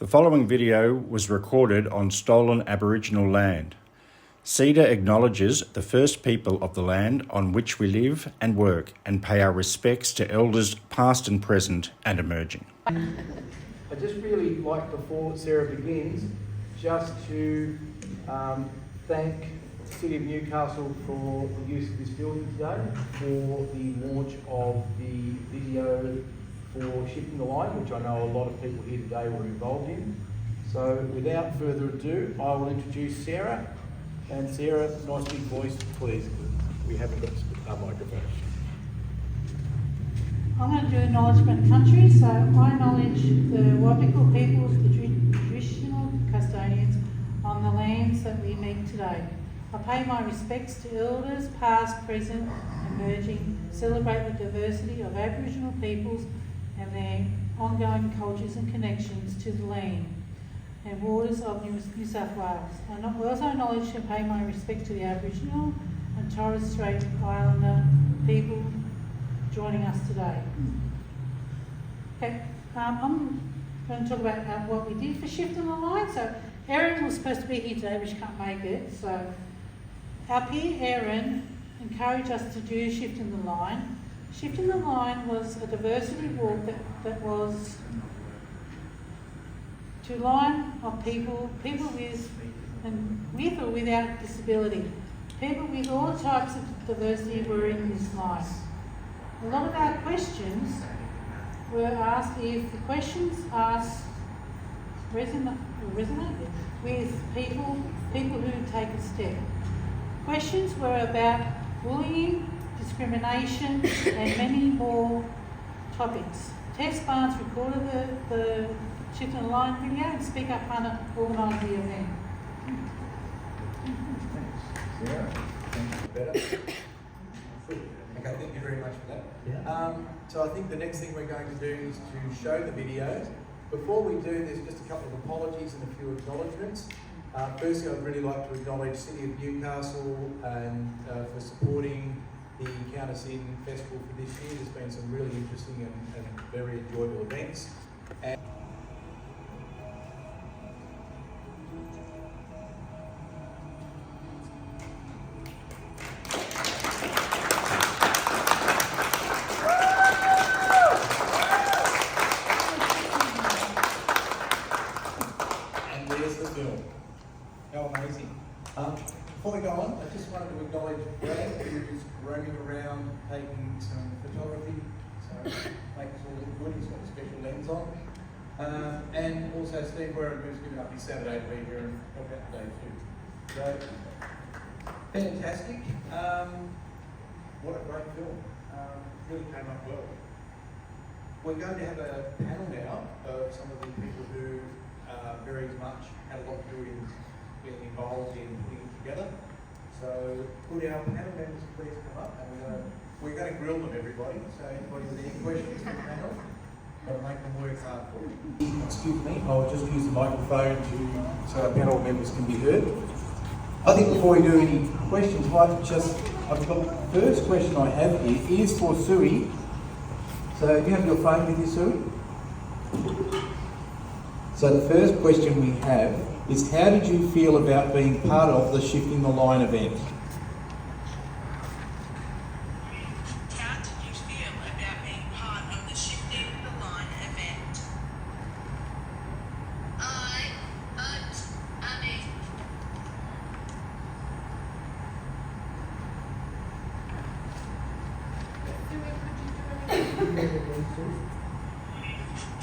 The following video was recorded on stolen Aboriginal land. CEDA acknowledges the first people of the land on which we live and work and pay our respects to elders past and present and emerging. I just really like, before Sarah begins, just to thank the City of Newcastle for the use of this building today, for the launch of the video for shifting the line, which I know a lot of people here today were involved in. So without further ado, I will introduce Sarah. And Sarah, nice big voice, please. We haven't got a microphone. I'm going to do acknowledgement country, so I acknowledge the Wapiko peoples, the traditional custodians on the lands that we meet today. I pay my respects to elders, past, present, emerging, celebrate the diversity of Aboriginal peoples and their ongoing cultures and connections to the land and waters of New South Wales. I also acknowledge and pay my respect to the Aboriginal and Torres Strait Islander people joining us today. Okay, I'm going to talk about what we did for shifting the line. So Erin was supposed to be here today, but she can't make it. So our peer Erin encouraged us to do shifting the line. Shifting the line was a diversity walk that was to line of people with or without disability. People with all types of diversity were in this line. A lot of our questions were asked if the questions asked resonate with people who take a step. Questions were about bullying, discrimination and many more topics. Tess Barnes recorded the Shifting the Line video and Speak Up Hunter organised the event. Thanks, Sarah. Better. Okay, thank you very much for that. Yeah. So I think the next thing we're going to do is to show the videos. Before we do, there's just a couple of apologies and a few acknowledgements. Firstly, I'd really like to acknowledge City of Newcastle and for supporting the Count Us In Festival for this year. There's been some really interesting and very enjoyable events. And there's the film. How amazing. Before we go on, I just wanted to acknowledge Brad, who's roaming around taking some photography, so makes us all look good. He's got a special lens on. And also Steve Warren, who's given up his Saturday to be here and help out today too. So, fantastic. What a great film. Really came up well. We're going to have a panel now of some of the people who very much had a lot to do in getting involved in putting it together. So could our panel members please come up, and we're going to grill them, everybody. So anybody with any questions for the panel, got to make them work hard for you. Excuse me, I'll just use the microphone so our panel members can be heard. I think before we do any questions, I've got the first question I have here is for Sui. So do you have your phone with you, Sui? So the first question we have is, how did you feel about being part of the Shifting the Line event? How did you feel about being part of the Shifting the Line event?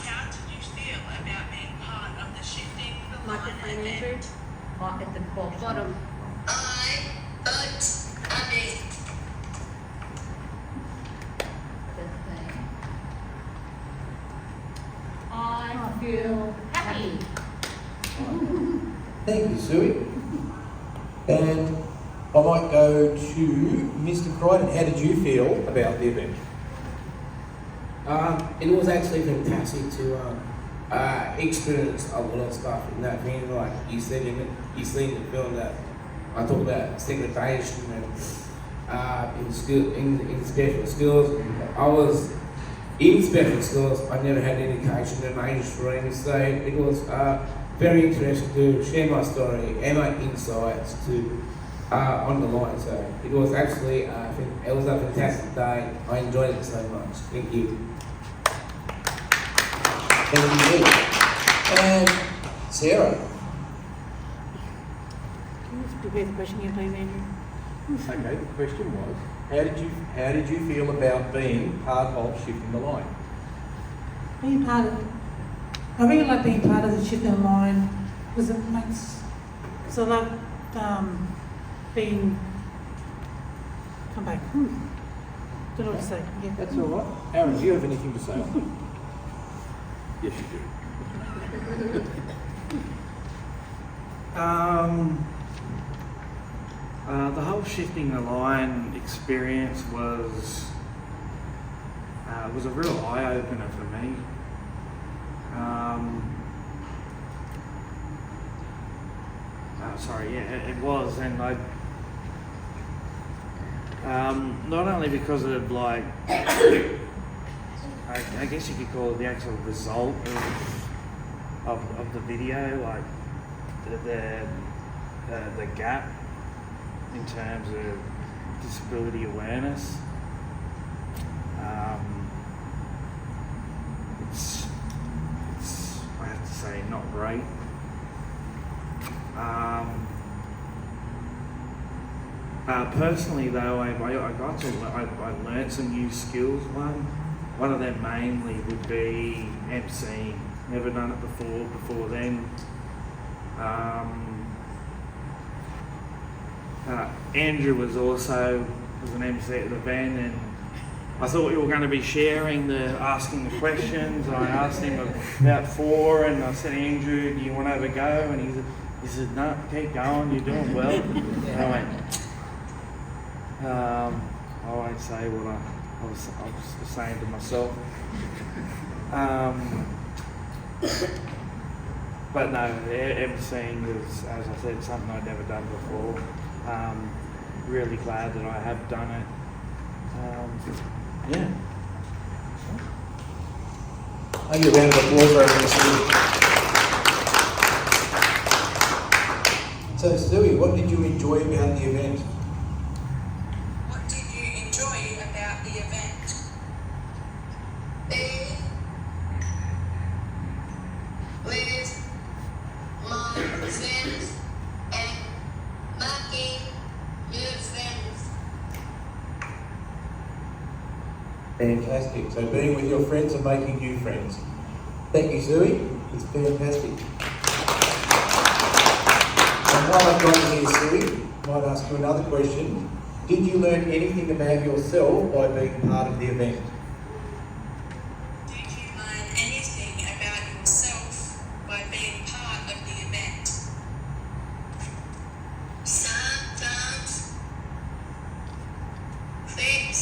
How did you feel about being part of the Shifting the Line event? At the bottom. I feel happy. Thank you, Sui. And I might go to Mr. Crichton. How did you feel about the event? It was actually fantastic to experience a lot of stuff in that thing. Like you said in the film that I talk about segregation and in special skills. I was in special schools, I never had education in mainstream, so it was very interesting to share my story and my insights to on the line. So it was actually it was a fantastic day. I enjoyed it so much. Thank you. Thank you. And Sarah. Can you just repeat the question again, please, Andrew? Okay, the question was, how did you feel about being part of shifting the line? Being part of, I really like being part of the shifting line because it makes, because I love being, come back, don't know what to say. Yeah. That's all right. Aaron, do you have anything to say on that? Yes, you do. The whole shifting the line experience was a real eye opener for me. It was, and not only because of like, I guess you could call it the actual result of the video, like the gap in terms of disability awareness. It's I have to say not great. Personally though, I learned some new skills. One of them mainly would be emceeing. Never done it before then. Andrew was an MC at the event, and I thought we were going to be asking the questions. I asked him about 4, and I said, Andrew, do you want to have a go? And he said, no, keep going, you're doing well. And I went, I won't say what I was saying to myself. But no, emceeing was, as I said, something I'd never done before. Really glad that I have done it. Yeah. I'll give a round of applause over this. So, Stewie, what did you enjoy about the event? What did you enjoy about the event? Being with my friends and making new friends. Fantastic. So being with your friends and making new friends. Thank you, Stewie. It's fantastic. And while I've got you here, Stewie, I might ask you another question. Did you learn anything about yourself by being part of the event? Did you learn anything about yourself by being part of the event? Sometimes things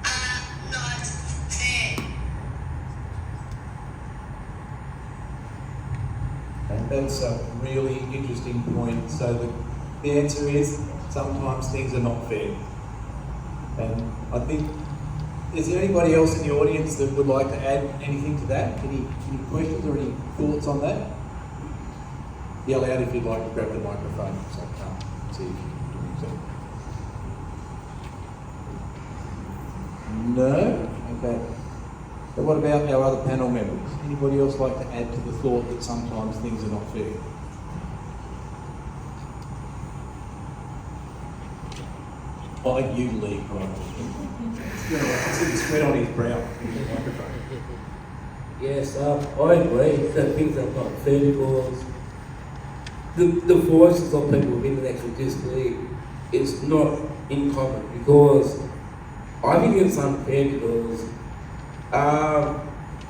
are not fair. And that's a really interesting point. So the answer is sometimes things are not fair. And I think, is there anybody else in the audience that would like to add anything to that? Any questions or any thoughts on that? Yell out if you'd like to grab the microphone so I can't see if you're doing so. No? Okay. But what about our other panel members? Anybody else like to add to the thought that sometimes things are not fair? You lead, right? I see the sweat on his brow. Yes, I agree that things are not fair because the voices of people with intellectual disability is not in common, because I think it's unfair because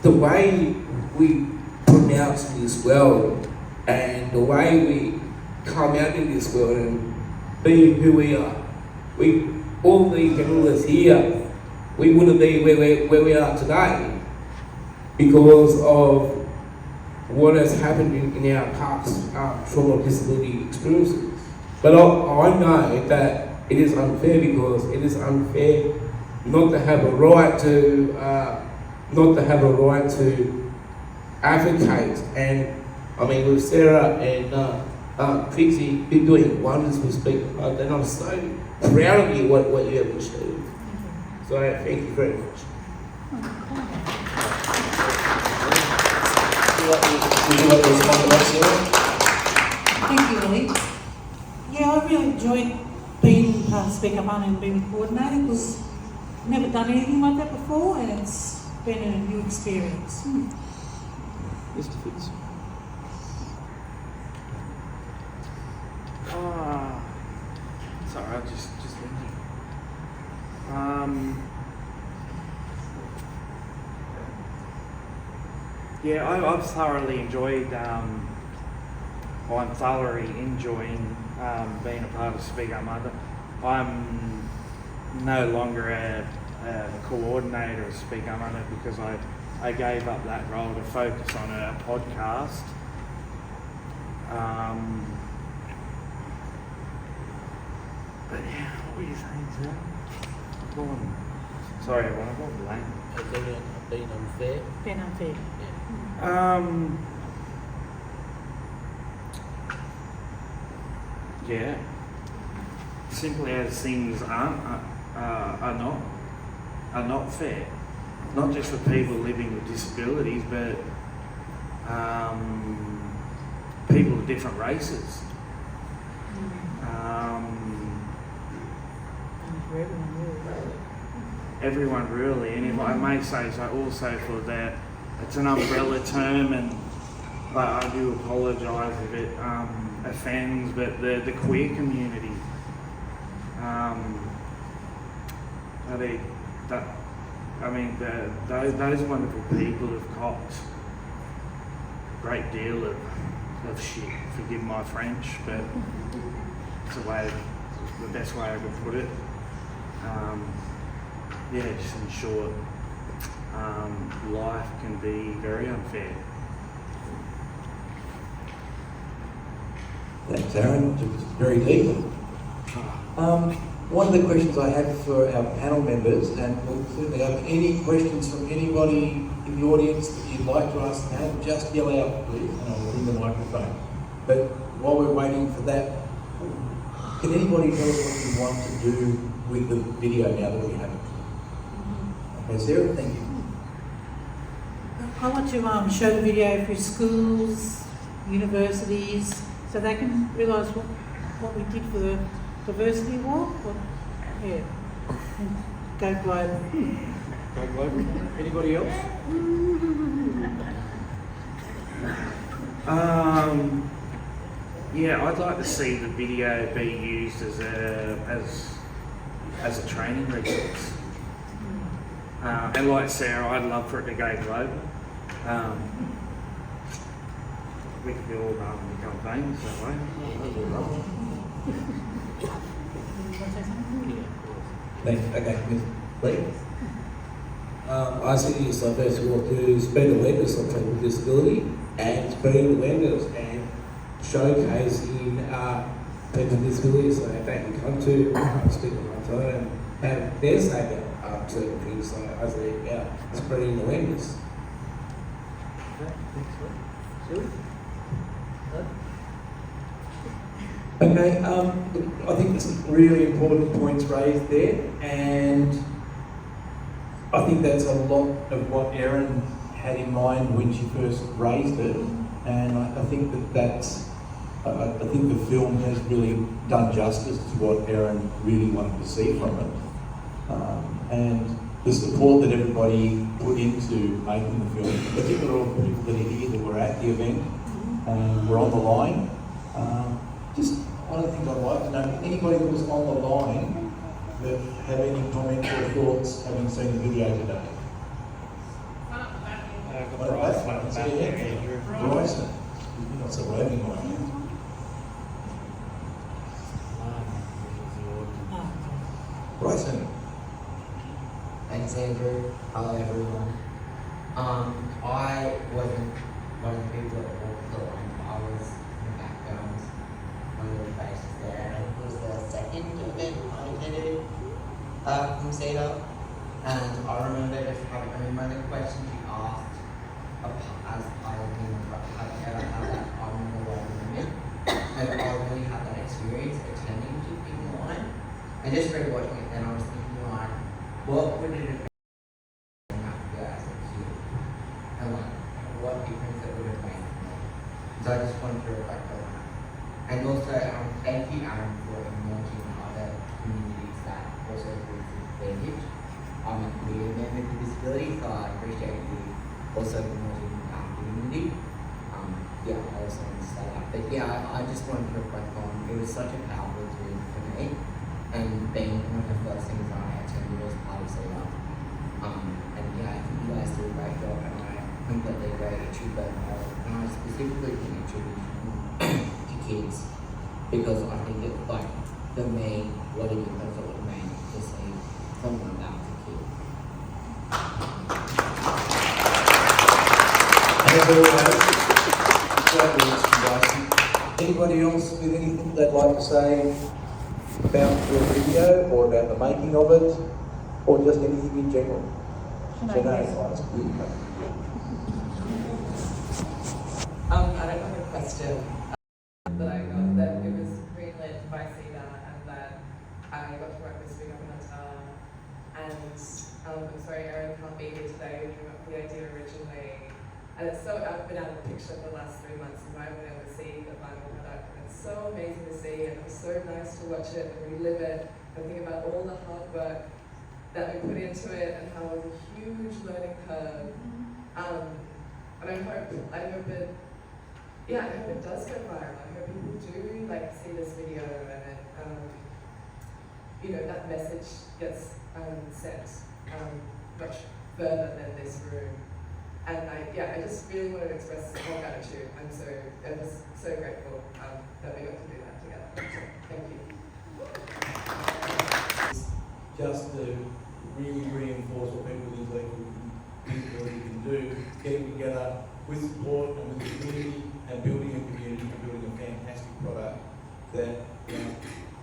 the way we pronounce this world and the way we come out in this world and being who we are, all these people here, we wouldn't be where we are today because of what has happened in our past trauma disability experiences. But I know that it is unfair because it is unfair not to have a right to not to have a right to advocate. And I mean, with Sarah and Pixie, you're doing wonders with Speak Up, and I'm so proud of you what you have achieved. So thank you very much. Would you like to respond to that, Sarah? Thank you, Ellie. Yeah, I really enjoyed being part of Speak Up and being coordinator because I've never done anything like that before and it's been a new experience. Mr. Fitz. Sorry, I just thinking. Yeah, I've thoroughly enjoyed. I'm thoroughly enjoying being a part of Speak Up Mother. I'm no longer a coordinator of Speak Up Mother because I gave up that role to focus on a podcast. But yeah, what were you saying, Sarah? Sorry, everyone, I've gone blank. Being unfair. Been unfair. Yeah. Simply as things are not fair. Not just for people living with disabilities, but people of different races. For everyone, really. Everyone really, and if I may say so also for that, it's an umbrella term, and I do apologise if it offends, but the queer community, those wonderful people have copped a great deal of shit. Forgive my French, but it's the best way I could put it. Just in short, life can be very unfair. Thanks, Aaron. It's very deep. One of the questions I have for our panel members, and we'll certainly have any questions from anybody in the audience that you'd like to ask the panel, just yell out, please, and I'll bring the microphone. But while we're waiting for that, can anybody tell us what you want to do with the video now that we have it? Okay, Sarah, thank you. I want to show the video for schools, universities, so they can realise what we did for the diversity walk. And go global. Go global. Anybody else? I'd like to see the video be used as a training resource. And like Sarah, I'd love for it to go global. We could all become famous that way. Thanks. Okay, Ms. Lee. I see this first of all to spread awareness of people with disability and spreading awareness and showcasing people with disabilities so that they can come to speak on my time and have their say about certain things. So I say, spreading awareness. Okay, I think there's some really important points raised there, and I think that's a lot of what Erin had in mind when she first raised it, and I think I think the film has really done justice to what Erin really wanted to see from it, and the support that everybody put into making the film, particularly all the people that are here that were at the event and were on the line. Just one of the things I'd like to know, anybody that was on the line that have any comments or thoughts having seen the video today? Bryson. You're not so waving like that. Bryson. Thanks, Andrew. Hello, everyone. I wasn't one of the people that walked the line. I was in the background, one of the faces there. And it was the second event I attended from CDAH. And I remember the question she asked as part of being have you ever had that I remember one moment. And I really had that experience attending to being online. And just rewatching it then I was thinking like, what would it have been happier as a kid? And like what difference it would have made for me. So I just wanted to reflect on that. And also thank you Aaron for acknowledging other communities that also agree with advantage. I'm a community member with disability, so I appreciate you also acknowledging our community. Yeah, I also want to say that. But yeah, I just wanted to reflect on, it was such a powerful experience for me, and being one of the first things I attended was part of CDAH. And yeah, I think you guys do a great job, and I completely agree it should go more. And I specifically think it should be to kids, because I think it, like, for me, what it does it would mean to see someone like that as a kid. Anybody else with anything they'd like to say about the video or about the making of it, or just anything in general? Sinead, I don't have a question, but I got that it was greenlit by CDAH and that I got to work with Speak Up and and I'm sorry Erin can't be here today. We came up with the idea originally, and it's so I've been out of the picture for the last 3 months and I haven't been able to see the final product, and it's so amazing to see, and it was so nice to watch it and relive it and think about all the hard work that we put into it and how it was a huge learning curve. And I hope it, yeah, I hope it does go viral. I hope people do like see this video and it, you know, that message gets sent much further than this room. And I just really want to express more gratitude. I'm so grateful that we got to do that together. So, thank you. just to really reinforce what people with intellectual disability can do, getting together with support and with the community and building a community and building a fantastic product that, you know,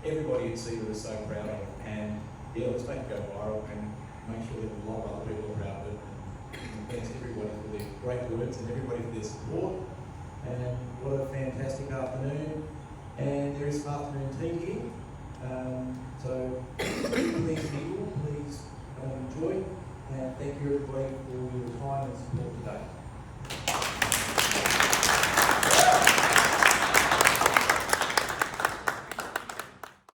everybody at CDAH is so proud of. And yeah, let's make it go viral and make sure that a lot of other people are proud of it. And thanks everybody for their great words and everybody for their support. And what a fantastic afternoon. And there is some afternoon tea here. So things